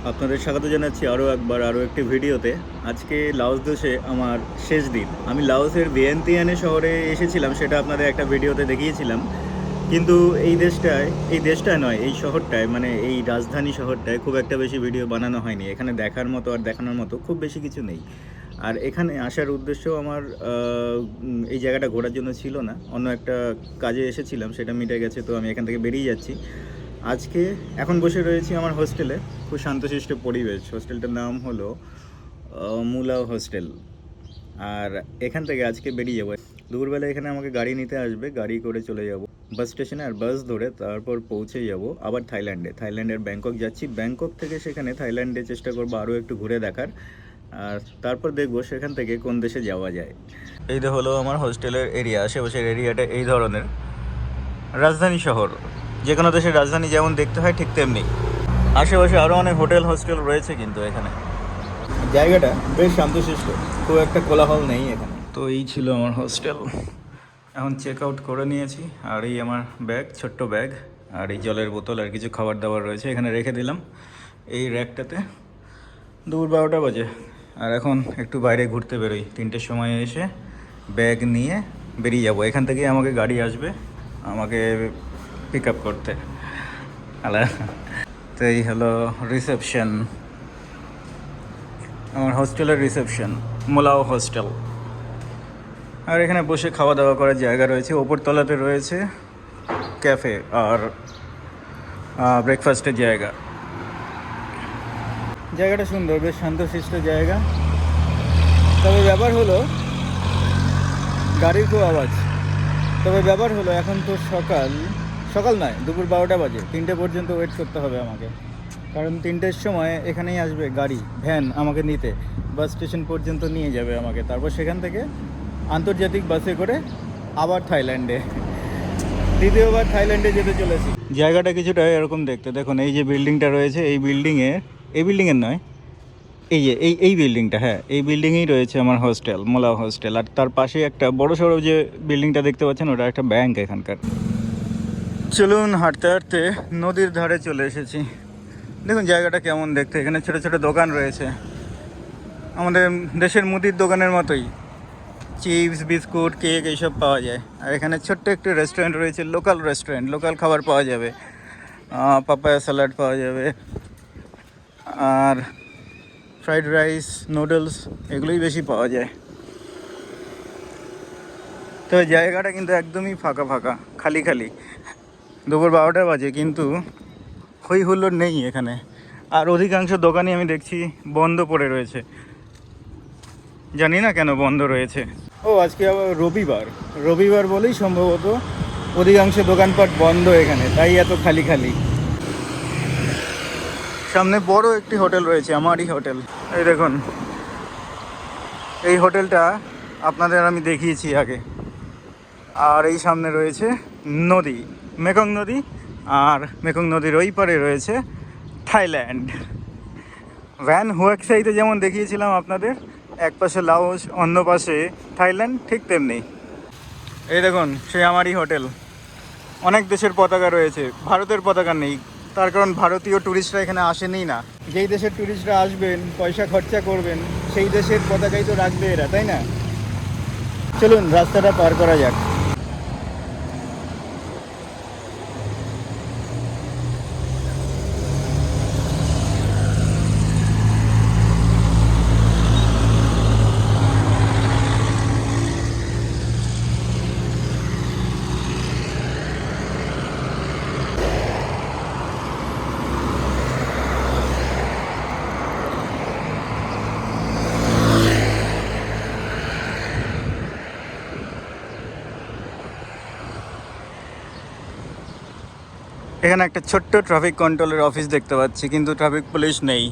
আপনাদের স্বাগত জানাচ্ছি আরও একটি ভিডিওতে। আজকে লাওস দেশে আমার শেষ দিন। আমি লাওসের ভিয়েন্তিয়ানে শহরে এসেছিলাম, সেটা আপনাদের একটা ভিডিওতে দেখিয়েছিলাম। কিন্তু এই দেশটায় নয়, এই শহরটায়, মানে এই রাজধানী শহরটায় খুব একটা বেশি ভিডিও বানানো হয়নি। এখানে দেখার মতো আর দেখানোর মতো খুব বেশি কিছু নেই। আর এখানে আসার উদ্দেশ্যও আমার এই জায়গাটা ঘোরার জন্য ছিল না, অন্য একটা কাজে এসেছিলাম, সেটা মিটে গেছে। তো আমি এখান থেকে বেরিয়ে যাচ্ছি আজকে। এখন বসে রয়েছি আমার হোস্টেলে, খুব শান্তশিষ্ট পরিবেশ। হোস্টেলটার নাম হলো মুলাও হোস্টেল। আর এখান থেকে আজকে বেরিয়ে যাবো দুপুরবেলা। এখানে আমাকে গাড়ি নিতে আসবে, গাড়ি করে চলে যাব বাস স্টেশনে, আর বাস ধরে তারপর পৌঁছে যাব আবার থাইল্যান্ডের ব্যাংকক যাচ্ছি। ব্যাংকক থেকে সেখানে থাইল্যান্ডে চেষ্টা করবো আরও একটু ঘুরে দেখার, আর তারপর দেখবো সেখান থেকে কোন দেশে যাওয়া যায়। এই হলো আমার হোস্টেলের এরিয়া। আশেপাশের এরিয়াটা এই ধরনের। রাজধানী শহর, যে কোনো দেশের রাজধানী যেমন দেখতে হয় ঠিক তেমনি। আশেপাশে আরও অনেক হোটেল হোস্টেল রয়েছে, কিন্তু এখানে জায়গাটা বেশ শান্তশিষ্ট, খুব একটা কোলাহল নেই এখানে। তো এই ছিল আমার হোস্টেল। এখন চেক আউট করে নিয়েছি, আর এই আমার ব্যাগ, ছোট্ট ব্যাগ, আর এই জলের বোতল আর কিছু খাবার দাবার রয়েছে এখানে রেখে দিলাম এই র্যাকটাতে। দুপুর 12টা বাজে, আর এখন একটু বাইরে ঘুরতে বেরোই। 3টের সময় এসে ব্যাগ নিয়ে বেরিয়ে যাব। এখান থেকেই আমাকে গাড়ি আসবে আমাকে পিক আপ করতে। হ্যালো। তো এই হলো রিসেপশন, আমার হোস্টেলের রিসেপশন, মুলাও হোস্টেল। আর এখানে বসে খাওয়া দাওয়া করার জায়গা রয়েছে। ওপর তলাতে রয়েছে ক্যাফে আর ব্রেকফাস্টের জায়গা। জায়গাটা সুন্দর, বেশ শান্তশিষ্ট জায়গা। তবে ব্যাপার হলো গাড়ির খুব আওয়াজ। তবে ব্যাপার হলো এখন তো সকাল নয়, দুপুর 12টা বাজে। 3টে পর্যন্ত ওয়েট করতে হবে আমাকে, কারণ 3টের সময় এখানেই আসবে গাড়ি, ভ্যান আমাকে নিতে, বাস স্টেশন পর্যন্ত নিয়ে যাবে আমাকে। তারপর সেখান থেকে আন্তর্জাতিক বাসে করে আবার থাইল্যান্ডে, দ্বিতীয়বার থাইল্যান্ডে যেতে চলেছি। জায়গাটা কিছুটা এরকম দেখতে। দেখুন এই যে বিল্ডিংটা রয়েছে, এই বিল্ডিংয়ের নয়, এই বিল্ডিংটা, হ্যাঁ এই বিল্ডিংয়েই রয়েছে আমার হোস্টেল, মুলাও হোস্টেল। আর তার পাশে একটা বড় সড়ো যে বিল্ডিংটা দেখতে পাচ্ছেন, ওটা একটা ব্যাংক এখানকার। চলুন হাঁটতে হাঁটতে নদীর ধারে চলে এসেছি। দেখুন জায়গাটা কেমন দেখতে। এখানে ছোটো ছোটো দোকান রয়েছে, আমাদের দেশের মুদির দোকানের মতোই। চিপস, বিস্কুট, কেক এইসব পাওয়া যায়। আর এখানে ছোট্ট একটি রেস্টুরেন্ট রয়েছে, লোকাল খাবার পাওয়া যাবে। পাপায়া স্যালাড পাওয়া যাবে, আর ফ্রাইড রাইস, নুডলস, এগুলোই বেশি পাওয়া যায়। তবে জায়গাটা কিন্তু একদমই ফাঁকা, খালি। দুপুর 12টা বাজে, কিন্তু হই হুল্লোড় নেই এখানে। আর অধিকাংশ দোকানই আমি দেখছি বন্ধ পড়ে রয়েছে, জানি না কেন বন্ধ রয়েছে। ও আজকে আবার রবিবার বলেই সম্ভবত অধিকাংশ দোকানপাট বন্ধ এখানে, তাই এত খালি। সামনে বড় একটি হোটেল রয়েছে, আমারই হোটেল। এই দেখুন, এই হোটেলটা আপনাদের আমি দেখিয়েছি আগে। আর এই সামনে রয়েছে নদী, মেকং নদী, আর মেকং নদীর ওই পারে রয়েছে থাইল্যান্ড। ভ্যান হুয়াকসাইতে যেমন দেখিয়েছিলাম আপনাদের, এক পাশে লাওস, অন্য পাশে থাইল্যান্ড, ঠিক তেমনি। এই দেখুন সেই আমারই হোটেল। অনেক দেশের পতাকা রয়েছে, ভারতের পতাকা নেই, তার কারণ ভারতীয় ট্যুরিস্টরা এখানে আসেনি না। যেই দেশের ট্যুরিস্টরা আসবেন, পয়সা খরচা করবেন, সেই দেশের পতাকাই তো রাখবে এরা, তাই না? চলুন রাস্তাটা পার করা যাক। এখানে একটা ছোট্ট ট্রাফিক কন্ট্রোলের অফিস দেখতে পাচ্ছি, কিন্তু ট্রাফিক পুলিশ নেই।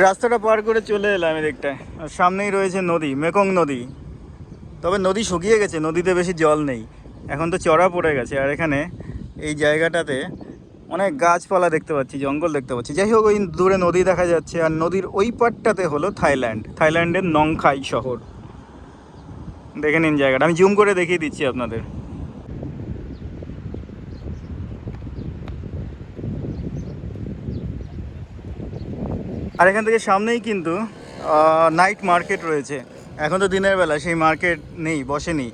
রাস্তাটা পার করে চলে এলাম এদিকটায়, আর সামনেই রয়েছে নদী, মেকং নদী। তবে নদী শুকিয়ে গেছে, নদীতে বেশি জল নেই, এখন তো চড়া পড়ে গেছে। আর এখানে এই জায়গাটাতে অনেক গাছপালা দেখতে পাচ্ছি, জঙ্গল দেখতে পাচ্ছি। যাই হোক, ওই দূরে নদী দেখা যাচ্ছে, আর নদীর ওই পাটটাতে হলো থাইল্যান্ডের নংখাই শহর। দেখে নিন জায়গাটা, আমি জুম করে দেখিয়ে দিচ্ছি আপনাদের। আর এখান থেকে সামনেই কিন্তু নাইট মার্কেট রয়েছে। এখন তো দিনের বেলা, সেই মার্কেট নেই, বসেনি।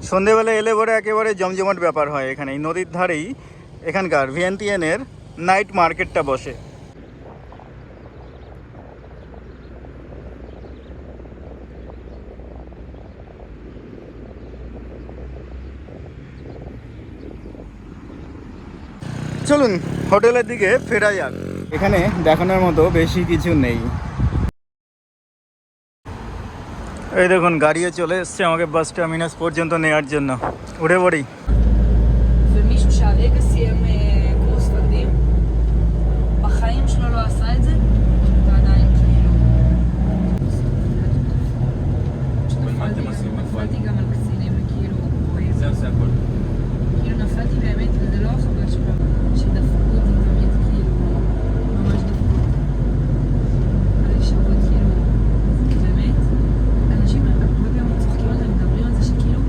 সন্ধেবেলা এলে পরে একেবারে জমজমাট ব্যাপার হয় এখানে। এই নদীর ধারেই এখানকার ভিয়েন্তিয়ানের নাইট মার্কেটটা বসে। চলুন হোটেলের দিকে ফেরা যাক। এখানে দেখানোর মতো বেশি কিছু নেই। এই দেখুন গাড়িও চলে এসছে আমাকে বাস টার্মিনাস পর্যন্ত নেওয়ার জন্য। উঠে পড়ি। ומישהו שהרגע סיים קורס מפקדים, בחיים שלו לא עשה את זה, ועדיין כאילו... נפלתי גם על קצינים וכאילו... זה עושה הכל. כאילו נפלתי באמת, וזה לא החבר שדפקו אותי תמיד, כאילו, ממש דפקו אותי. היה לי שבוע כאילו, באמת, אנשים הרבה פעמים צוחקים על זה, מדברים על זה שכאילו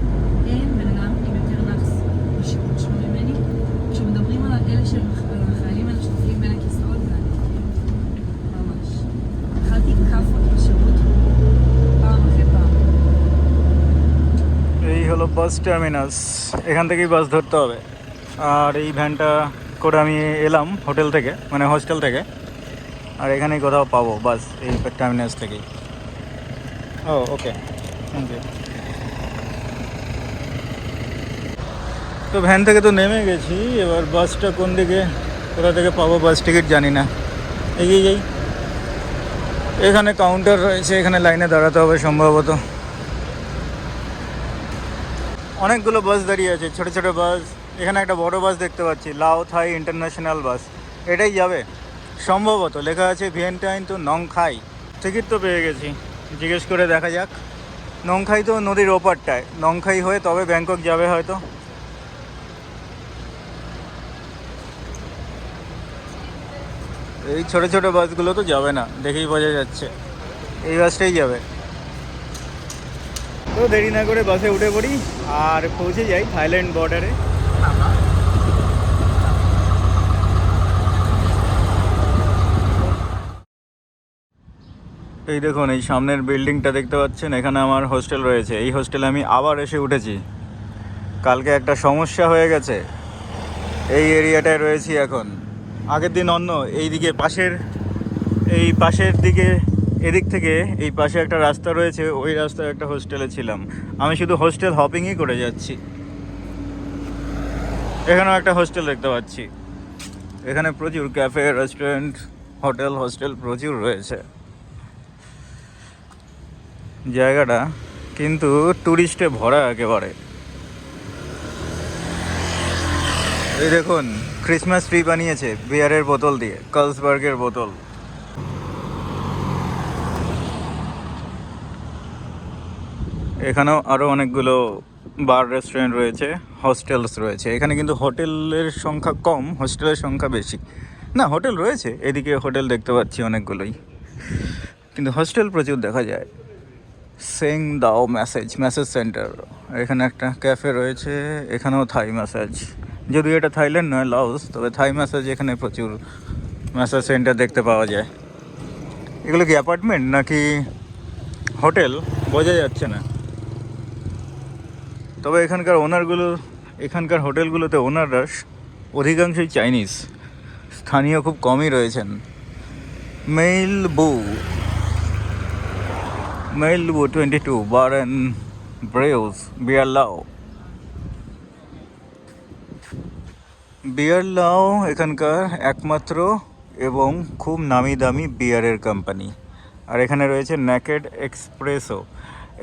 אין בן אדם עם יותר נאחס בשירות שלו ממני, כשמדברים על אלה של החיילים האלה שתופלים בין הכיסאות, ואני כאילו, ממש. אכלתי כאפות בשירות פעם אחרי פעם. এই হলো বাস টার্মিনাস, এখান থেকেই বাস ধরতে হবে। আর এই ভ্যানটা করে আমি এলাম হোটেল থেকে, মানে হোস্টেল থেকে। আর এখানেই কোথাও পাবো বাস, এই টার্মিনাস থেকেই। ও ওকে, থ্যাংক ইউ। তো ভ্যান থেকে তো নেমে গেছি, এবার বাসটা কোন দিকে, কোথা থেকে পাবো বাস টিকিট জানি না। এগিয়ে যাই। এখানে কাউন্টার রয়েছে, এখানে লাইনে দাঁড়াতে হবে সম্ভবত। অনেকগুলো বাস দাঁড়িয়ে আছে, ছোটো ছোটো বাস। এখানে একটা বড় বাস দেখতে পাচ্ছি, লাও থাই ইন্টারন্যাশনাল বাস। এটাই যাবে সম্ভবত, লেখা আছে ভিয়েন্টাইন টু নংখাই। টিকিট তো পেয়ে গেছি, জিজ্ঞেস করে দেখা যাক। নংখাই তো নদীর ওপারটায়, নংখাই হয়ে তবে ব্যাংকক যাবে হয়তো। এই ছোটো ছোটো বাসগুলো তো যাবে না, দেখেই বোঝা যাচ্ছে। এই বাসটাই যাবে। তো দেরি না করে বাসে উঠে পড়ি আর পৌঁছে যাই থাইল্যান্ড বর্ডারে। এই দেখুন, এই সামনের বিল্ডিংটা দেখতে পাচ্ছেন, এখানে আমার হোস্টেল রয়েছে। এই হোস্টেলে আমি আবার এসে উঠেছি। কালকে একটা সমস্যা হয়ে গেছে, এই এরিয়াটায় রয়েছি এখন। আগের দিন অন্য এইদিকে পাশের দিকে, এদিক থেকে এই পাশে একটা রাস্তা রয়েছে, ওই রাস্তায় একটা হোস্টেলে ছিলাম। আমি শুধু হোস্টেল হপিংই করে যাচ্ছি। এখানেও একটা হোস্টেল দেখতে পাচ্ছি। এখানে প্রচুর ক্যাফে, রেস্টুরেন্ট, হোটেল, হোস্টেল প্রচুর রয়েছে। জায়গাটা কিন্তু টুরিস্টে ভরা একেবারে। এই দেখুন, ক্রিসমাস ট্রি বানিয়েছে বিয়ারের বোতল দিয়ে, কার্লসবার্গের বোতল। এখানেও আরও অনেকগুলো বার, রেস্টুরেন্ট রয়েছে, হোস্টেলস রয়েছে। এখানে কিন্তু হোটেলের সংখ্যা কম, হোস্টেলের সংখ্যা বেশি। না, হোটেল রয়েছে, এদিকে হোটেল দেখতে পাচ্ছি অনেকগুলোই, কিন্তু হোস্টেল প্রচুর দেখা যায়। সেং দাও ম্যাসেজ সেন্টার, এখানে একটা ক্যাফে রয়েছে। এখানেও থাই ম্যাসাজ, যদিও এটা থাইল্যান্ড নয়, লাওস, তবে থাই ম্যাসাজ এখানে প্রচুর ম্যাসাজ সেন্টার দেখতে পাওয়া যায়। এগুলো কি অ্যাপার্টমেন্ট নাকি হোটেল বোঝা যাচ্ছে না। তবে এখানকার হোটেলগুলোতে ওনাররা অধিকাংশই চাইনিজ, স্থানীয় খুব কমই রয়েছেন। মেইলবু 22 বার অ্যান্ড ব্রেউস বিয়ার লাও এখানকার একমাত্র এবং খুব নামি দামি বিয়ারের কোম্পানি। আর এখানে রয়েছে নেকেড এক্সপ্রেসো।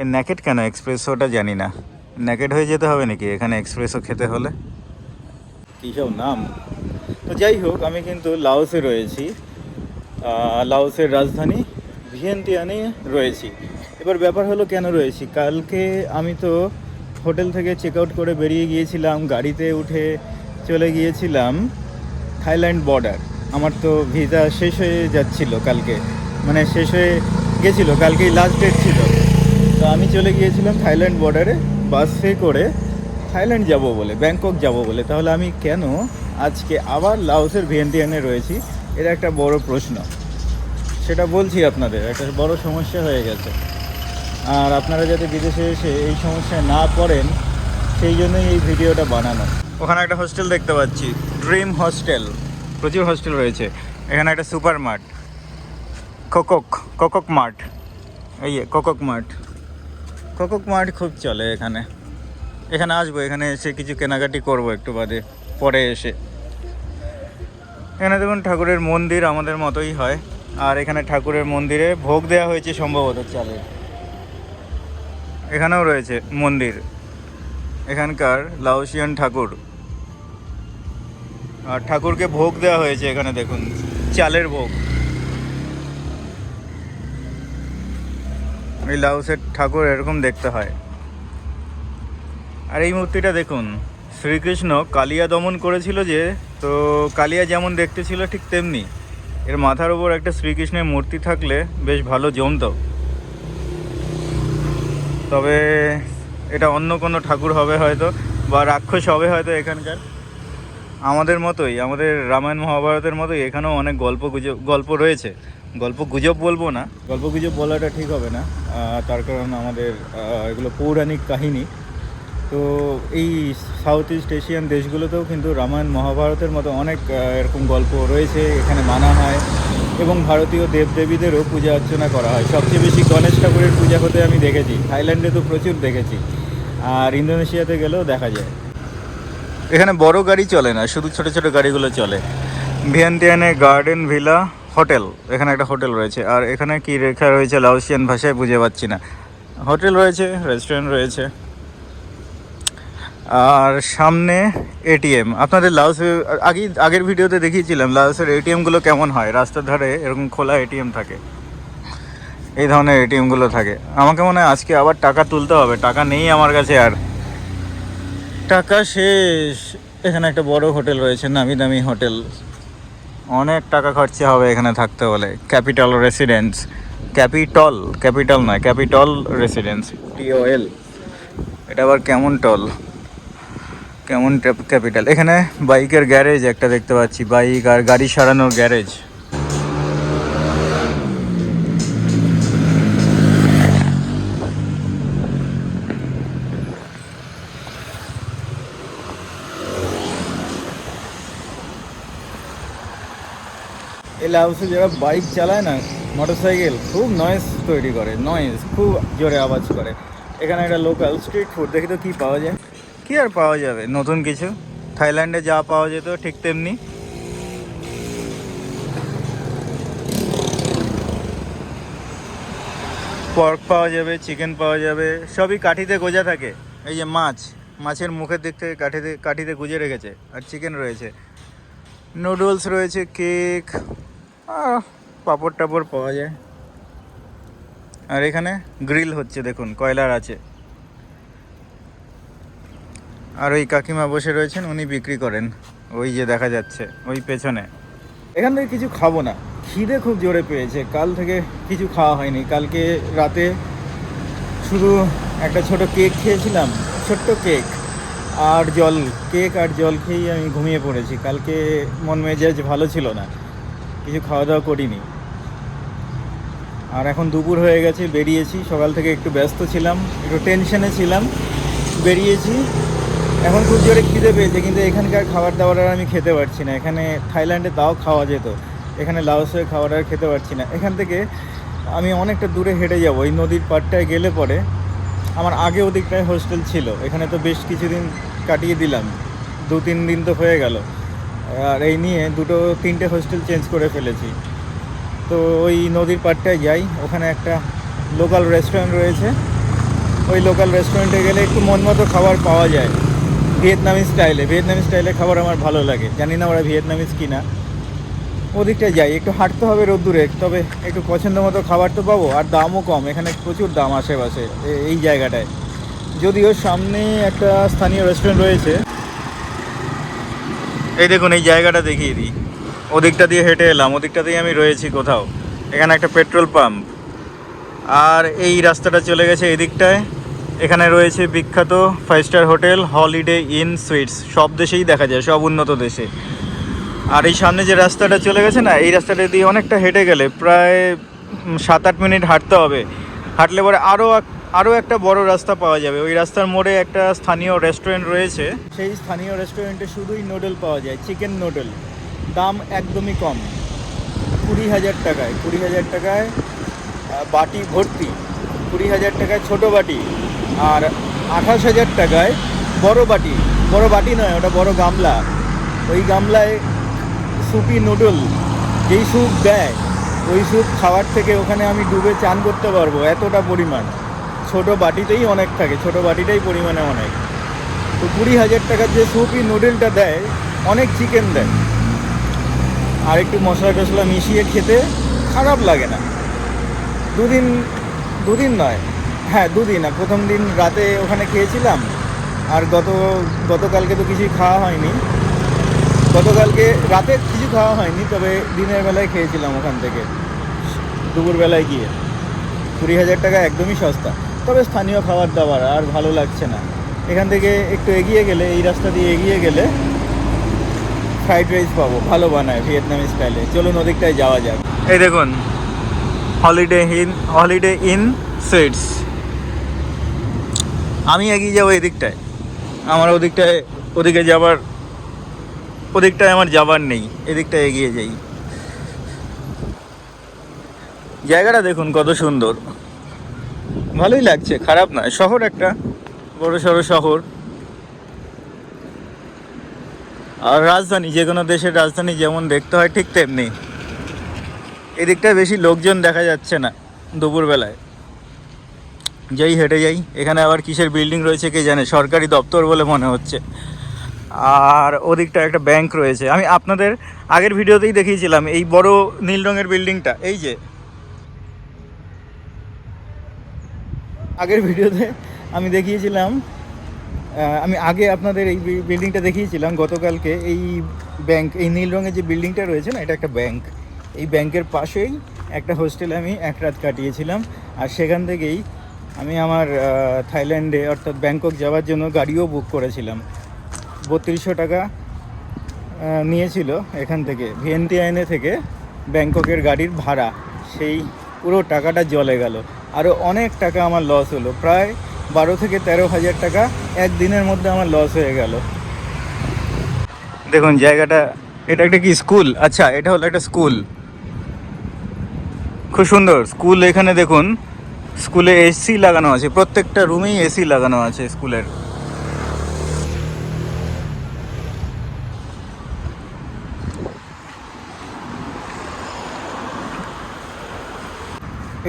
এই নেকেড কেন, এক্সপ্রেসোটা জানি না। নেকেড হয়ে যেতে হবে নাকি এখানে এক্সপ্রেসো খেতে হলে? কী সব নাম। তো যাই হোক, আমি কিন্তু লাওসে রয়েছি, লাওসের রাজধানী ভিয়েন্তিয়ানে রয়েছি। এবার ব্যাপার হলো কেন রয়েছি। কালকে আমি তো হোটেল থেকে চেক আউট করে বেরিয়ে গিয়েছিলাম, গাড়িতে উঠে চলে গিয়েছিলাম থাইল্যান্ড বর্ডার। আমার তো ভিসা শেষ হয়ে যাচ্ছিল কালকে, মানে শেষ হয়ে গেছিলো, কালকেই লাস্ট ডেট ছিল। তো আমি চলে গিয়েছিলাম থাইল্যান্ড বর্ডারে বাসে করে থাইল্যান্ড যাব বলে, ব্যাংকক যাব বলে। তাহলে আমি কেন আজকে আবার লাওসের ভিয়েন্তিয়ানে রয়েছি, এটা একটা বড় প্রশ্ন। সেটা বলছি আপনাদের, একটা বড় সমস্যা হয়ে গেছে। আর আপনারা যাতে বিদেশে এসে এই সমস্যায় না পড়েন সেই জন্যই এই ভিডিওটা বানানো। ওখানে একটা হোস্টেল দেখতে পাচ্ছি, ড্রিম হোস্টেল। প্রচুর হোস্টেল রয়েছে। এখানে একটা সুপার মার্ট, কোকক মার্ট, এই কোকক মার্ট খুব চলে এখানে। এখানে আসবো, এখানে এসে কিছু কেনাকাটি করব একটু বাদে, পরে এসে। এখানে দেখুন ঠাকুরের মন্দির আমাদের মতোই হয়। আর এখানে ঠাকুরের মন্দিরে ভোগ দেওয়া হয়েছে সম্ভবত চালের। এখানেও রয়েছে মন্দির, এখানকার লাওসিয়ান ঠাকুর। আর ঠাকুরকে ভোগ দেওয়া হয়েছে এখানে দেখুন, চালের ভোগ। এই লাওসের ঠাকুর এরকম দেখতে হয়। আর এই মূর্তিটা দেখুন, শ্রীকৃষ্ণ কালিয়া দমন করেছিল যে, তো কালিয়া যেমন দেখতে ছিল ঠিক তেমনি। এর মাথার উপর একটা শ্রীকৃষ্ণের মূর্তি থাকলে বেশ ভালো জমতো। তবে এটা অন্য কোনো ঠাকুর হবে হয়তো, বা রাক্ষস হবে হয়তো এখানকার। আমাদের মতোই, আমাদের রামায়ণ মহাভারতের মতোই এখানেও অনেক গল্প রয়েছে। গল্প বলবো না, গল্পগুজব বলাটা ঠিক হবে না, তার কারণ আমাদের এগুলো পৌরাণিক কাহিনী। তো এই সাউথ ইস্ট এশিয়ান দেশগুলোতেও কিন্তু রামায়ণ মহাভারতের মতো অনেক এরকম গল্প রয়েছে, এখানে মানা হয়। এবং ভারতীয় দেবদেবীদেরও পূজা অর্চনা করা হয়। সবচেয়ে বেশি গণেশ ঠাকুরের পূজা হতে আমি দেখেছি, থাইল্যান্ডে তো প্রচুর দেখেছি, আর ইন্দোনেশিয়াতে গেলেও দেখা যায়। এখানে বড় গাড়ি চলে না, শুধু ছোট ছোট গাড়িগুলো চলে। ভিয়েন্তিয়ানে গার্ডেন ভিলা হোটেল, এখানে একটা হোটেল রয়েছে। আর এখানে কি লেখা রয়েছে লাওসিয়ান ভাষায় বুঝে পাচ্ছি না। হোটেল রয়েছে, রেস্টুরেন্ট রয়েছে। আর সামনে এটিএম। আপনাদের লাওসের আগের ভিডিওতে দেখিয়েছিলাম লাওসের এটিএমগুলো কেমন হয়। রাস্তার ধারে এরকম খোলা এটিএম থাকে, এই ধরনের এটিএমগুলো থাকে। আমাকে মনে হয় আজকে আবার টাকা তুলতে হবে, টাকা নেই আমার কাছে, আর টাকা শেষ। এখানে একটা বড় হোটেল রয়েছে, নামি দামি হোটেল। অনেক টাকা খরচা হবে এখানে থাকতে হলে। Capital residence, TOL। এটা আবার কেমন টল, কেমন ক্যাপিটাল। এখানে বাইকের গ্যারেজ একটা দেখতে পাচ্ছি, বাইক আর গাড়ি সারানোর গ্যারেজ। এই লাউসে যারা বাইক চালায় না, মোটরসাইকেল, খুব নয়েজ তৈরি করে, খুব জোরে আওয়াজ করে। এখানে একটা লোকাল স্ট্রিট ফুড দেখি তো কী পাওয়া যায়। কী আর পাওয়া যাবে নতুন কিছু, থাইল্যান্ডে যা পাওয়া যেত ঠিক তেমনি। পর্ক পাওয়া যাবে, চিকেন পাওয়া যাবে, সবই কাঠিতে গোজা থাকে। এই যে মাছের মুখের দিক থেকে কাঠিতে গুজে রেখেছে। আর চিকেন রয়েছে, নুডলস রয়েছে, কেক, পাঁপড় টাপড় পাওয়া যায়। আর এখানে গ্রিল হচ্ছে দেখুন, কয়লার আছে। আর ওই কাকিমা বসে রয়েছেন, উনি বিক্রি করেন, ওই যে দেখা যাচ্ছে ওই পেছনে। এখান থেকে কিছু খাবো না, খিদে খুব জোরে পেয়েছে। কাল থেকে কিছু খাওয়া হয়নি। কালকে রাতে শুধু একটা ছোট কেক খেয়েছিলাম, ছোট্ট কেক আর জল খেয়েই আমি ঘুমিয়ে পড়েছি। কালকে মন মেজাজ ভালো ছিল না, কিছু খাওয়া দাওয়া করিনি। আর এখন দুপুর হয়ে গেছে, বেরিয়েছি। সকাল থেকে একটু ব্যস্ত ছিলাম, একটু টেনশনে ছিলাম, বেরিয়েছি। এখন খুব জোরে খিদে পেয়েছে, কিন্তু এখানকার খাবার দাবার আর আমি খেতে পারছি না। এখানে থাইল্যান্ডে তাও খাওয়া যেত, এখানে লাওসের খাবার আর খেতে পারছি না। এখান থেকে আমি অনেকটা দূরে হেঁটে যাব, ওই নদীর পাড়টায় গেলে পরে। আমার আগে ওদিকটায় হোস্টেল ছিল, এখানে তো বেশ কিছুদিন কাটিয়ে দিলাম, 2-3 দিন তো হয়ে গেল। আর এই নিয়ে 2-3টে হোস্টেল চেঞ্জ করে ফেলেছি। তো ওই নদীর পাড়টায় যাই, ওখানে একটা লোকাল রেস্টুরেন্ট রয়েছে। ওই লোকাল রেস্টুরেন্টে গেলে একটু মন মতো খাবার পাওয়া যায়, ভিয়েতনামি স্টাইলে খাবার আমার ভালো লাগে। জানি না ওরা ভিয়েতনামিজ কিনা। ওদিকটায় যাই, একটু হাঁটতে হবে রোদ্দুরে, তবে একটু পছন্দ মতো খাবার তো পাবো। আর দামও কম, এখানে প্রচুর দাম আশেপাশে এই জায়গাটায়। যদিও সামনে একটা স্থানীয় রেস্টুরেন্ট রয়েছে। এই দেখুন, এই জায়গাটা দেখিয়ে দিই। ওদিকটা দিয়ে হেঁটে এলাম, ওদিকটা দিয়ে আমি রয়েছি কোথাও। এখানে একটা পেট্রোল পাম্প, আর এই রাস্তাটা চলে গেছে এদিকটায়। এখানে রয়েছে বিখ্যাত 5 star hotel, holiday in sweets. সব দেশেই দেখা যায়, সব উন্নত দেশে। আর এই সামনে যে রাস্তাটা চলে গেছে না, এই রাস্তাটা দিয়ে অনেকটা হেঁটে গেলে প্রায় 7-8 মিনিট হাঁটতে হবে। হাঁটলে পরে আরও একটা বড় রাস্তা পাওয়া যাবে। ওই রাস্তার মোড়ে একটা স্থানীয় রেস্টুরেন্ট রয়েছে, সেই স্থানীয় রেস্টুরেন্টে শুধুই নুডল পাওয়া যায়, চিকেন নুডল। দাম একদমই কম, 20,000 টাকায়। 20,000 টাকায় বাটি ভর্তি, 20,000 টাকায় ছোটো বাটি, আর 28,000 টাকায় বড় বাটি। বড় বাটি নয়, ওটা বড় গামলা। ওই গামলায় সুপি নুডল, যেই স্যুপ দেয়, ওই স্যুপ খাওয়ার থেকে ওখানে আমি ডুবে চান করতে পারবো, এতটা পরিমাণ। ছোটো বাটিতেই অনেক থাকে, ছোটো বাটিটাই পরিমাণে অনেক। তো 20,000 টাকার যে সুপি নুডলটা দেয়, অনেক চিকেন দেয়, আর একটু মশলা টশলা মিশিয়ে খেতে খারাপ লাগে না। দুদিন নয়, হ্যাঁ 2 দিন। প্রথম দিন রাতে ওখানে খেয়েছিলাম, আর গতকালকে তো কিছুই খাওয়া হয়নি। গতকালকে রাতে কিছু খাওয়া হয়নি, তবে দিনের বেলায় খেয়েছিলাম ওখান থেকে দুপুরবেলায় গিয়ে। 20,000 টাকা একদমই সস্তা, তবে স্থানীয় খাবার দাবার আর ভালো লাগছে না। এখান থেকে একটু এগিয়ে গেলে, এই রাস্তা দিয়ে এগিয়ে গেলে ফ্রাইড রাইস পাবো, ভালো বানায় ভিয়েতনামি স্টাইলে। চলুন ওদিকটায় যাওয়া যাক। এই দেখুন, হলিডে ইন সুইটস। আমি এগিয়ে যাবো এদিকটায়, আমার ওদিকটায় আমার যাবার নেই, এদিকটায় এগিয়ে যাই। জায়গাটা দেখুন কত সুন্দর, ভালোই লাগছে, খারাপ নয়। শহর একটা বড় সড়ো শহর, আর রাজধানী, যে কোনো দেশের রাজধানী যেমন দেখতে হয় ঠিক তেমনি। এদিকটায় বেশি লোকজন দেখা যাচ্ছে না দুপুরবেলায়। যেই হেঁটে যাই, এখানে আবার কিসের বিল্ডিং রয়েছে কে জানে, সরকারি দপ্তর বলে মনে হচ্ছে। আর ওদিকটা একটা ব্যাংক রয়েছে, আমি আপনাদের আগের ভিডিওতেই দেখিয়েছিলাম এই বড় নীল রঙের বিল্ডিংটা। এই যে আগের ভিডিওতে আমি দেখিয়েছিলাম, আমি আগে আপনাদের এই বিল্ডিংটা দেখিয়েছিলাম গতকালকে। এই ব্যাংক, এই নীল রঙের যে বিল্ডিংটা রয়েছে না, এটা একটা ব্যাংক। এই ব্যাংকের পাশেই একটা হোস্টেলে আমি এক রাত কাটিয়েছিলাম। আর সেখান থেকেই আমি আমার থাইল্যান্ডে অর্থাৎ ব্যাংকক যাওয়ার জন্য গাড়িও বুক করেছিলাম। 3200 টাকা নিয়েছিল এখান থেকে, ভিয়েন্তিয়ানে থেকে ব্যাংককের গাড়ির ভাড়া। সেই পুরো টাকাটা জলে গেল। আরও অনেক টাকা আমার লস হলো, প্রায় 12 থেকে 13,000 টাকা একদিনের মধ্যে আমার লস হয়ে গেল। দেখুন জায়গাটা, এটা একটা কি স্কুল? আচ্ছা, এটা হলো একটা স্কুল, খুব সুন্দর স্কুল। এখানে দেখুন, স্কুলে এসি লাগানো আছে, প্রত্যেকটা রুমেই এসি লাগানো আছে স্কুলের।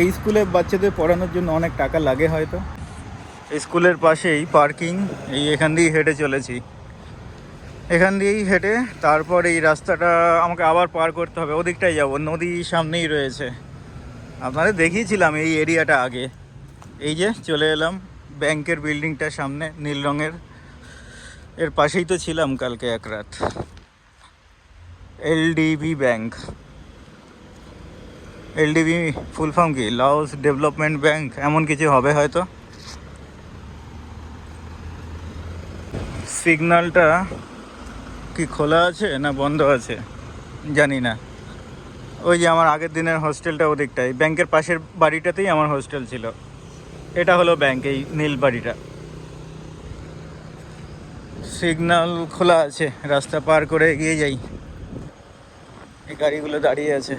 এই স্কুলে বাচ্চাদের পড়ানোর জন্য অনেক টাকা লাগে হয়তো। স্কুলের পাশেই পার্কিং, এখান দিয়েই হেঁটে চলেছি। এখান দিয়েই হেঁটে তারপর এই রাস্তাটা আমাকে আবার পার করতে হবে, ওদিকটাই যাব। নদী সামনেই রয়েছে, আপনাদের দেখিয়েছিলাম এই এরিয়াটা আগে। এই যে চলে এলাম ব্যাংকের বিল্ডিংটার সামনে, নীল রঙের। এর পাশেই তো ছিলাম কালকে এক রাত। LDB bank. LDB full form কি? লাওস ডেভেলপমেন্ট ব্যাংক, এমন কিছু হবে হয়তো। সিগন্যালটা কি খোলা আছে না বন্ধ আছে জানি না। ওই যে আমার আগের দিনের হোস্টেলটা ওদিকটাই, ব্যাংকের পাশের বাড়িটাতেই আমার হোস্টেল ছিল। এটা হলো ব্যাংক, এই নীল বাড়িটা। সিগন্যাল খোলা আছে, রাস্তা পার করে এগিয়ে যাই। এই গাড়িগুলো দাঁড়িয়ে আছে।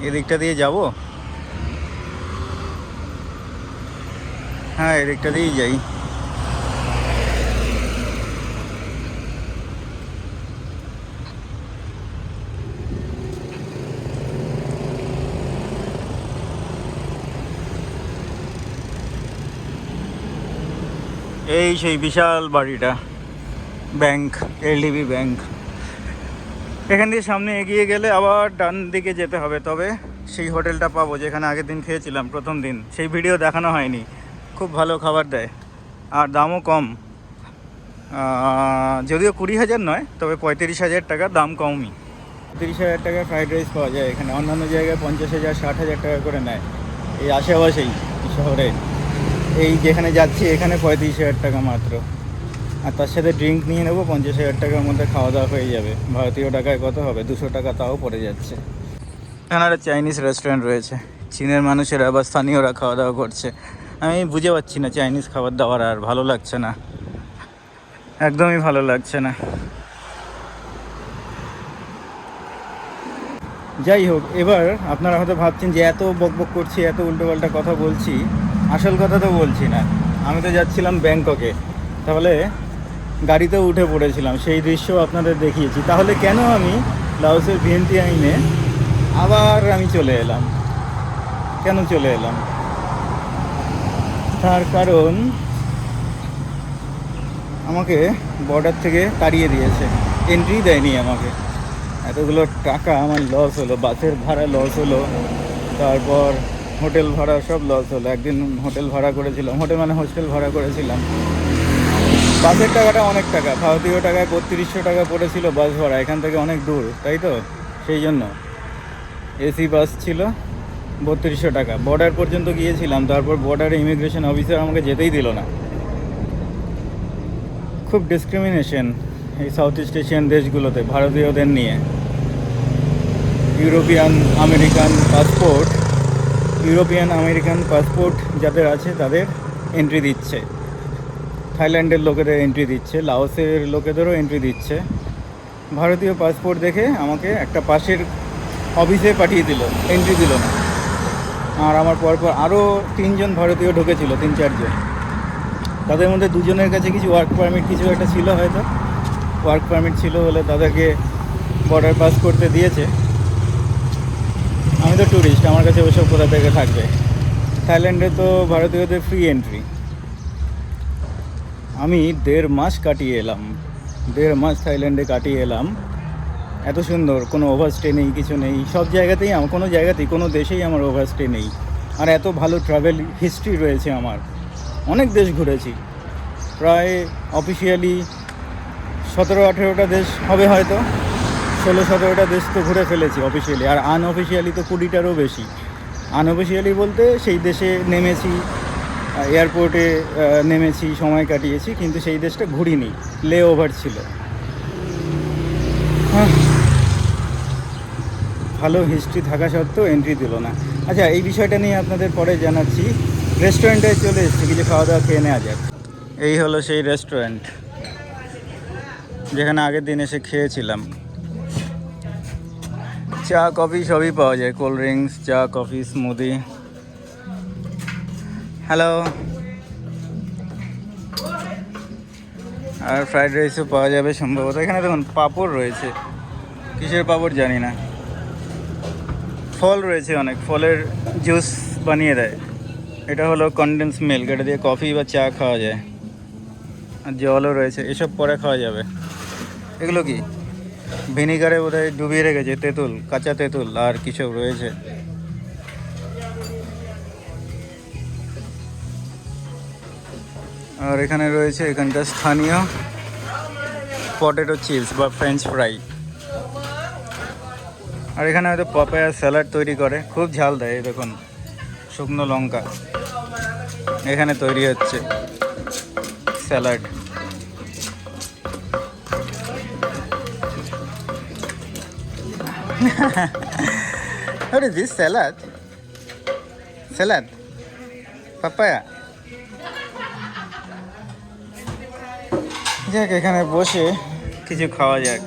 এদিকটা দিয়ে যাব, হ্যাঁ এদিকটা দিয়েই যাই। এই সেই বিশাল বাড়িটা, ব্যাংক, এলডিবি ব্যাংক। এখান দিয়ে সামনে এগিয়ে গেলে আবার ডান দিকে যেতে হবে, তবে সেই হোটেলটা পাবো যেখানে আগের দিন খেয়েছিলাম প্রথম দিন। সেই ভিডিও দেখানো হয়নি, খুব ভালো খাবার দেয় আর দামও কম। যদিও 20,000 নয়, তবে 35,000 টাকা, দাম কমই। 30,000 টাকা ফ্রাইড রাইস পাওয়া যায় এখানে। অন্যান্য জায়গায় 50,000 60,000 টাকা করে নেয়। এই আশেপাশেই শহরে, এই যেখানে যাচ্ছি এখানে 35,000 টাকা মাত্র। আর তার সাথে ড্রিঙ্ক নিয়ে নেবো, 50,000 টাকার মধ্যে খাওয়া দাওয়া হয়ে যাবে। ভারতীয় টাকায় কত হবে? 200 টাকা তাও পড়ে যাচ্ছে। এখানে একটা চাইনিজ রেস্টুরেন্ট রয়েছে, চীনের মানুষেরা বা স্থানীয়রা খাওয়া দাওয়া করছে। আমি বুঝে পাচ্ছি না, চাইনিজ খাবার দাবার আর ভালো লাগছে না, একদমই ভালো লাগছে না। যাই হোক, এবার আপনারা হয়তো ভাবছেন যে এত বকবক করছি, এত উল্টোপাল্টা কথা বলছি, আসল কথা তো বলছি না। আমি তো যাচ্ছিলাম ব্যাংককে, তাহলে গাড়িতেও উঠে পড়েছিলাম, সেই দৃশ্য আপনাদের দেখিয়েছি। তাহলে কেন আমি লাওসের ভিয়েন্তিয়াইনে আবার আমি চলে এলাম? কেন চলে এলাম? তার কারণ আমাকে বর্ডার থেকে তাড়িয়ে দিয়েছে, এন্ট্রি দেয়নি আমাকে। এতগুলো টাকা আমার লস হলো, বাসের ভাড়া লস হলো, তারপর হোটেল ভাড়া সব লস হলো। একদিন হোটেল ভাড়া করেছিলাম, হোস্টেল ভাড়া করেছিলাম। বাসের টাকাটা অনেক টাকা, ভারতীয় টাকায় 3200 টাকা পড়েছিল বাস ভাড়া। এখান থেকে অনেক দূর, তাই তো, সেই জন্য এসি বাস ছিল, 3200 টাকা। বর্ডার পর্যন্ত গিয়েছিলাম, তারপর বর্ডারে ইমিগ্রেশন অফিসার আমাকে যেতেই দিল না। খুব ডিসক্রিমিনেশন এই সাউথ ইস্ট এশিয়ান দেশগুলোতে ভারতীয়দের নিয়ে। ইউরোপিয়ান আমেরিকান পাসপোর্ট যাদের আছে তাদের এন্ট্রি দিচ্ছে, থাইল্যান্ডের লোকেদের এন্ট্রি দিচ্ছে, লাওসের লোকেদেরও এন্ট্রি দিচ্ছে। ভারতীয় পাসপোর্ট দেখে আমাকে একটা পাশের অফিসে পাঠিয়ে দিল, এন্ট্রি দিল না। আর আমার পরপর আরও 3 জন ভারতীয় ঢুকেছিল, 3-4 জন। তাদের মধ্যে 2 জনের কাছে কিছু ওয়ার্ক পারমিট কিছু একটা ছিল, হয়তো ওয়ার্ক পারমিট ছিল বলে তাদেরকে বর্ডার পাস করতে দিয়েছে। আমি তো ট্যুরিস্ট, আমার কাছে ওসব কোথা থেকে থাকবে। থাইল্যান্ডে তো ভারতীয়দের ফ্রি এন্ট্রি। আমি 1.5 মাস কাটিয়ে এলাম, 1.5 মাস থাইল্যান্ডে কাটিয়ে এলাম। এত সুন্দর, কোনো ওভারস্টে নেই, কিছু নেই। সব জায়গাতেই কোনো জায়গাতেই, কোনো দেশেই আমার ওভারস্টে নেই। আর এত ভালো ট্রাভেল হিস্ট্রি রয়েছে আমার। অনেক দেশ ঘুরেছি, প্রায় অফিসিয়ালি 17-18টা দেশ হবে, হয়তো 16-17টা দেশ তো ঘুরে ফেলেছি অফিসিয়ালি। আর আনঅফিসিয়ালি তো 20টারও বেশি। আনঅফিসিয়ালি বলতে সেই দেশে নেমেছি, এয়ারপোর্টে নেমেছি, সময় কাটিয়েছি, কিন্তু সেই দেশটা ঘুরিনি, লে ওভার ছিল। ভালো হিস্ট্রি থাকা সত্ত্বেও এন্ট্রি দিল না। আচ্ছা, এই বিষয়টা নিয়ে আপনাদের পরে জানাচ্ছি। রেস্টুরেন্টে চলে এসেছি, কিছু খাওয়া দাওয়া খেয়ে নেওয়া যাক। এই হলো সেই রেস্টুরেন্ট যেখানে আগের দিন এসে খেয়েছিলাম। চা কফি সবই পাওয়া যায়, কোল্ড ড্রিঙ্কস, চা কফি, স্মুদি। হ্যালো। আর ফ্রাইড রাইসও পাওয়া যাবে সম্ভবত। এখানে দেখুন পাঁপড় রয়েছে, কিসের পাঁপড় জানি না। ফল রয়েছে অনেক, ফলের জুস বানিয়ে দেয়। এটা হলো কনডেন্স মিল্ক, এটা দিয়ে কফি বা চা খাওয়া যায়। আর জলও রয়েছে, এসব পরে খাওয়া যাবে। এগুলো কি ভিনিগারে বোধহয় ডুবিয়ে রেখেছে, তেঁতুল, কাঁচা তেঁতুল আর কিছু রয়েছে। আর এখানে রয়েছে এখানকার স্থানীয় পটেটো চিপস বা ফ্রেঞ্চ ফ্রাই। আর এখানে হয়তো পাপায়া স্যালাড তৈরি করে, খুব ঝাল দেয়। দেখুন শুকনো লঙ্কা এখানে তৈরি হচ্ছে salad. What is this salad? Salad? Papaya? যাক, এখানে বসে কিছু খাওয়া যাক।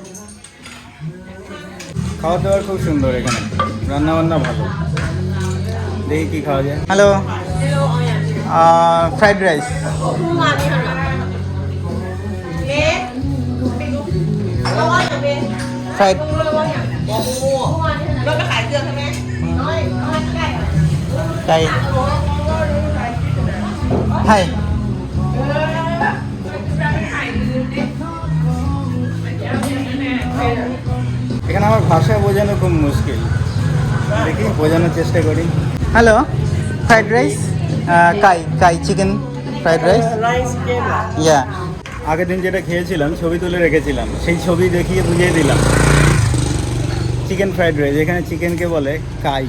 খাওয়া দাওয়ার খুব সুন্দর এখানে, রান্না বান্না ভালো। দেখি কি খাওয়া যায়। Hello, fried rice. Fried Đây. Hay. এখানে আমার ভাষা বোঝানো খুব মুশকিল, দেখি বোঝানোর চেষ্টা করি। Hello, fried rice. কাই chicken fried rice Rice kebab. ইয়া আগের দিন যেটা খেয়েছিলাম ছবি তুলে রেখেছিলাম, সেই ছবি দেখিয়ে বুঝিয়ে দিলাম। চিকেন ফ্রাইড রাইস, এখানে চিকেনকে বলে কাই।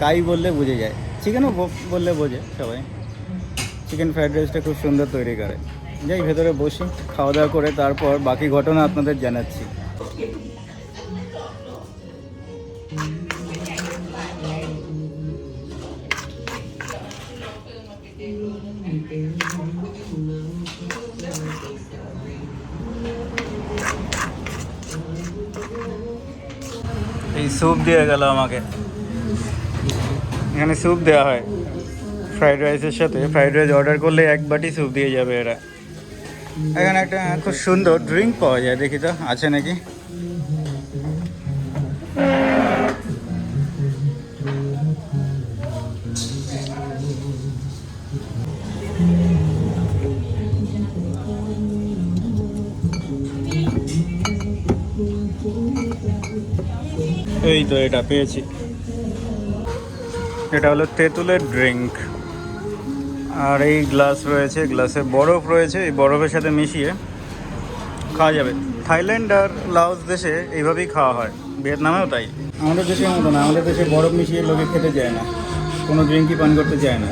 কাই বললে বুঝে যায়, চিকেনও বললে বোঝে সবাই। চিকেন ফ্রাইড রাইসটা খুব সুন্দর তৈরি করে। যাই ভেতরে বসি, খাওয়া দাওয়া করে তারপর বাকি ঘটনা আপনাদের জানাচ্ছি। এই স্যুপ দিয়ে গেল আমাকে, এখানে স্যুপ দেওয়া হয় ফ্রাইড রাইসের সাথে। ফ্রাইড রাইস অর্ডার করলে এক বাটি স্যুপ দিয়ে যাবে এরা। এখানে একটা খুব সুন্দর ড্রিঙ্ক পাওয়া যায়, দেখি তো আছে নাকি। এই তো এটা পেয়েছি, এটা হলো তেঁতুলের ড্রিঙ্ক। আর এই গ্লাস রয়েছে, গ্লাসে বরফ রয়েছে, এই বরফের সাথে মিশিয়ে খাওয়া যাবে। থাইল্যান্ড আর লাওস দেশে এইভাবেই খাওয়া হয়, ভিয়েতনামেও তাই। আমাদের দেশের মতো না, আমাদের দেশে বরফ মিশিয়ে লোকে খেতে চায় না, কোনো ড্রিঙ্কই পান করতে চায় না।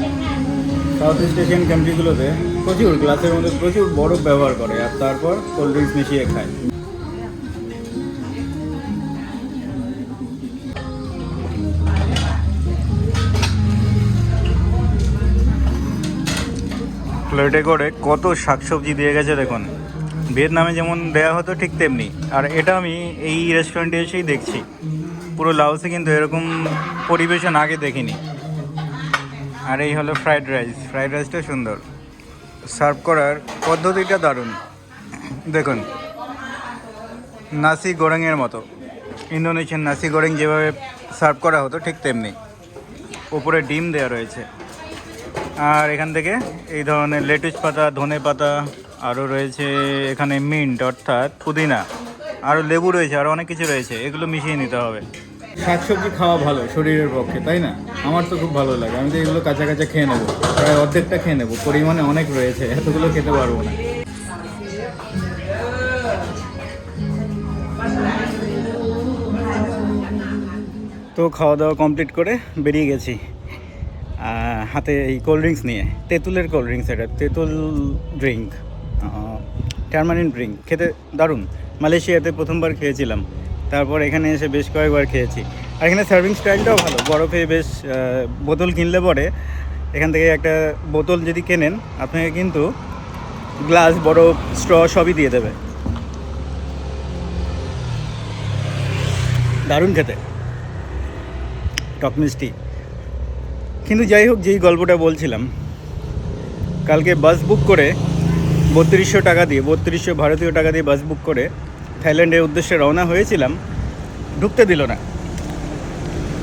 সাউথ ইস্ট এশিয়ান কান্ট্রিগুলোতে প্রচুর গ্লাসের মধ্যে প্রচুর বরফ ব্যবহার করে, আর তারপর কোল্ড ড্রিঙ্কস মিশিয়ে খায়। প্লেটে করে কত শাকসবজি দিয়ে গেছে দেখুন, ভিয়েতনামে যেমন দেয়া হতো ঠিক তেমনি। আর এটা আমি এই রেস্টুরেন্টে এসেই দেখছি, পুরো লাওসে কিন্তু এরকম পরিবেশন আগে দেখিনি। আর এই হলো ফ্রাইড রাইস, ফ্রাইড রাইসটা সুন্দর, সার্ভ করার পদ্ধতিটা দারুণ। দেখুন নাসি গোরেংয়ের মতো, ইন্দোনেশিয়ান নাসি গোরেং যেভাবে সার্ভ করা হতো ঠিক তেমনি। উপরে ডিম দেওয়া রয়েছে, আর এখান থেকে এই ধরনের লেটুস পাতা, ধনে পাতা, আরও রয়েছে এখানে মিন্ট অর্থাৎ পুদিনা, আরও লেবু রয়েছে, আরও অনেক কিছু রয়েছে, এগুলো মিশিয়ে নিতে হবে। শাকসবজি খাওয়া ভালো শরীরের পক্ষে, তাই না? আমার তো খুব ভালো লাগে, আমি তো এগুলো কাঁচা কাঁচা খেয়ে নেবো, প্রায় অর্ধেকটা খেয়ে নেবো, পরিমাণে অনেক রয়েছে, এতগুলো খেতে পারবো না। তো খাওয়া দাওয়া কমপ্লিট করে বেরিয়ে গেছি, হাতে এই কোল্ড ড্রিঙ্কস নিয়ে, তেঁতুলের কোল্ড ড্রিঙ্কস, এটা তেঁতুল ড্রিঙ্ক, টারমারিন ড্রিঙ্ক, খেতে দারুণ। মালয়েশিয়াতে প্রথমবার খেয়েছিলাম, তারপর এখানে এসে বেশ কয়েকবার খেয়েছি। আর এখানে সার্ভিং স্টাইলটাও ভালো, বরফে বেশ বোতল কিনলে পরে এখান থেকে একটা বোতল যদি কেনেন আপনাকে কিন্তু গ্লাস, বরফ, স্ট্র সবই দিয়ে দেবে। দারুণ খেতে, টক মিষ্টি। কিন্তু যাই হোক, যেই গল্পটা বলছিলাম, কালকে বাস বুক করে 3200 টাকা দিয়ে, 3200 ভারতীয় টাকা দিয়ে বাস বুক করে থাইল্যান্ডের উদ্দেশ্যে রওনা হয়েছিলাম, ঢুকতে দিল না।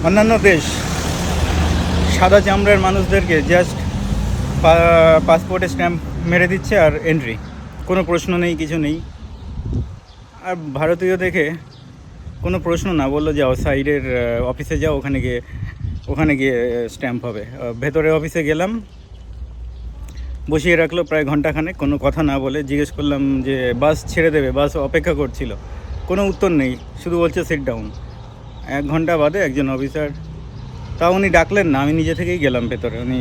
অন্যান্য দেশ সাদা চামড়ার মানুষদেরকে জাস্ট পাসপোর্টে স্ট্যাম্প মেরে দিচ্ছে আর এন্ট্রি, কোনো প্রশ্ন নেই, কিছু নেই। আর ভারতীয় দেখে কোনো প্রশ্ন না, বললো যাও সাইডের অফিসে যাও, ওখানে গিয়ে স্ট্যাম্প হবে। ভেতরে অফিসে গেলাম, বসিয়ে রাখলো প্রায় ঘন্টাখানেক, কোনো কথা না বলে। জিজ্ঞেস করলাম যে বাস ছেড়ে দেবে, বাস অপেক্ষা করছিল, কোনো উত্তর নেই, শুধু বলছে সিট ডাউন। 1 ঘন্টা বাদে একজন অফিসার, তাও উনি ডাকলেন না, আমি নিজে থেকেই গেলাম ভেতরে। উনি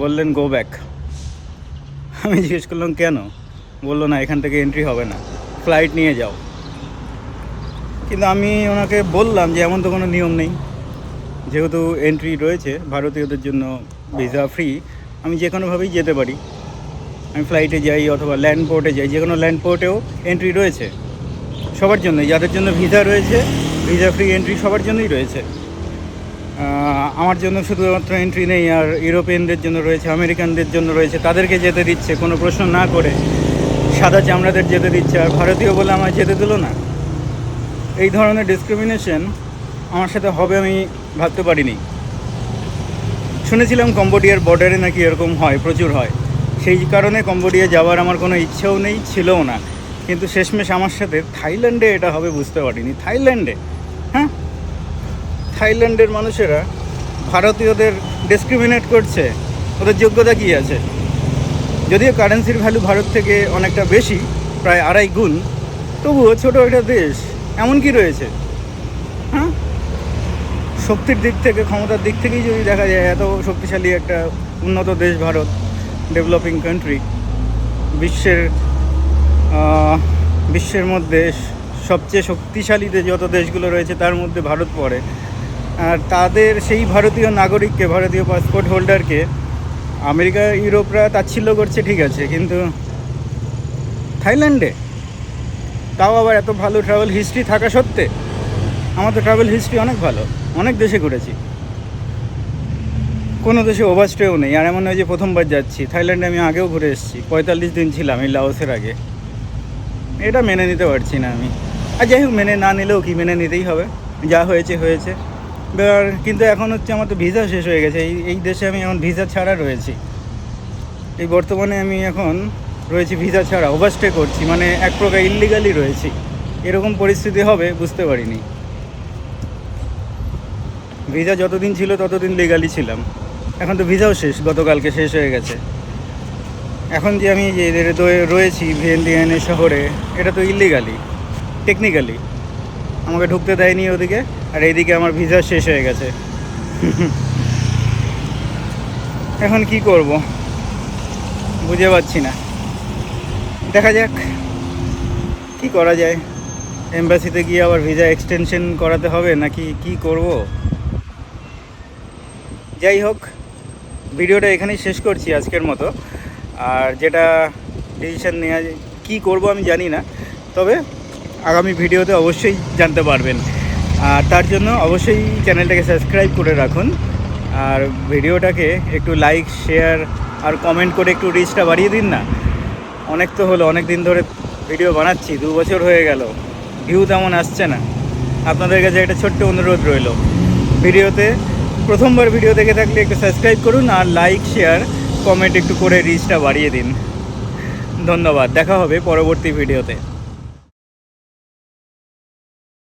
বললেন গো ব্যাক। আমি জিজ্ঞেস করলাম কেন? বললো না, এখান থেকে এন্ট্রি হবে না, ফ্লাইট নিয়ে যাও। কিন্তু আমি ওনাকে বললাম যে এমন তো কোনো নিয়ম নেই, যেহেতু এন্ট্রি রয়েছে ভারতীয়দের জন্য, ভিসা ফ্রি, আমি যে কোনোভাবেই যেতে পারি। আমি ফ্লাইটে যাই অথবা ল্যান্ড পোর্টে যাই, যে কোনো ল্যান্ড পোর্টেও এন্ট্রি রয়েছে সবার জন্যই, যাদের জন্য ভিসা রয়েছে, ভিসা ফ্রি এন্ট্রি সবার জন্যই রয়েছে। আমার জন্য শুধুমাত্র এন্ট্রি নেই, আর ইউরোপিয়ানদের জন্য রয়েছে, আমেরিকানদের জন্য রয়েছে, তাদেরকে যেতে দিচ্ছে কোনো প্রশ্ন না করে, সাদা চামড়াদের যেতে দিচ্ছে, আর ভারতীয় বলে আমায় যেতে দিল না। এই ধরনের ডিসক্রিমিনেশন আমার সাথে হবে আমি ভাবতে পারিনি। শুনেছিলাম কম্বোডিয়ার বর্ডারে নাকি এরকম হয়, প্রচুর হয়, সেই কারণে কম্বোডিয়া যাওয়ার আমার কোনো ইচ্ছেও নেই, ছিলও না। কিন্তু শেষমেশ আমার সাথে থাইল্যান্ডে এটা হবে বুঝতে পারিনি। থাইল্যান্ডে, হ্যাঁ, থাইল্যান্ডের মানুষেরা ভারতীয়দের ডিসক্রিমিনেট করছে? ওদের যোগ্যতা কী আছে? যদিও কারেন্সির ভ্যালু ভারত থেকে অনেকটা বেশি, প্রায় 2.5 গুণ, তবুও ছোটো একটা দেশ, এমন কি রয়েছে? হ্যাঁ, শক্তির দিক থেকে, ক্ষমতার দিক থেকেই যদি দেখা যায়, এত শক্তিশালী একটা উন্নত দেশ ভারত, ডেভেলপিং কান্ট্রি, বিশ্বের মধ্যে সবচেয়ে শক্তিশালী যত দেশগুলো রয়েছে তার মধ্যে ভারত পড়ে। আর তাদের সেই ভারতীয় নাগরিককে, ভারতীয় পাসপোর্ট হোল্ডারকে আমেরিকা, ইউরোপরা তাচ্ছিল্য করছে, ঠিক আছে, কিন্তু থাইল্যান্ডে, তাও আবার এত ভালো ট্রাভেল হিস্ট্রি থাকা সত্ত্বে। আমার তো ট্রাভেল হিস্ট্রি অনেক ভালো, অনেক দেশে ঘুরেছি, কোনো দেশে ওভারস্টেও নেই। আর এমন নয় যে প্রথমবার যাচ্ছি, থাইল্যান্ডে আমি আগেও ঘুরে এসেছি, 45 দিন ছিলাম এই লাওসের আগে। এটা মেনে নিতে পারছি না আমি। আর যাই হোক, মেনে না নিলেও কি, মেনে নিতেই হবে, যা হয়েছে হয়েছে। এবার কিন্তু এখন হচ্ছে আমার তো ভিসা শেষ হয়ে গেছে, এই দেশে আমি এখন ভিসা ছাড়া রয়েছি। এই বর্তমানে আমি এখন রয়েছি ভিসা ছাড়া, ওভারস্টে করছি, মানে এক প্রকার ইল্লিগালি রয়েছি। এরকম পরিস্থিতি হবে বুঝতে পারিনি। ভিসা যতদিন ছিল ততদিন লিগালি ছিলাম, এখন তো ভিসাও শেষ, গতকালকে শেষ হয়ে গেছে। এখন যে আমি যে রয়েছি ভিয়েন্তিয়ানে শহরে, এটা তো ইল্লিগালি, টেকনিক্যালি আমাকে ঢুকতে দেয়নি ওদিকে, আর এইদিকে আমার ভিসা শেষ হয়ে গেছে। এখন কি করব বুঝে পাচ্ছি না, দেখা যাক কি করা যায়। এম্বাসিতে গিয়ে আবার ভিসা এক্সটেনশন করাতে হবে নাকি কি করব? যাই হোক, ভিডিওটা এখানেই শেষ করছি আজকের মতো। আর যেটা ডিসিশন নেওয়া, কী করব আমি জানি না, তবে আগামী ভিডিওতে অবশ্যই জানতে পারবেন। আর তার জন্য অবশ্যই চ্যানেলটাকে সাবস্ক্রাইব করে রাখুন, আর ভিডিওটাকে একটু লাইক, শেয়ার আর কমেন্ট করে একটু রিচটা বাড়িয়ে দিন না। অনেক তো হলো, অনেক দিন ধরে ভিডিও বানাচ্ছি, 2 বছর হয়ে গেল, ভিউ তেমন আসছে না। আপনাদের কাছে একটা ছোট্ট অনুরোধ রইল, ভিডিওতে প্রথমবার ভিডিও দেখে থাকলে একটু সাবস্ক্রাইব করুন, আর লাইক, শেয়ার, কমেন্ট একটু করে রিচটা বাড়িয়ে দিন। ধন্যবাদ, দেখা হবে পরবর্তী ভিডিওতে।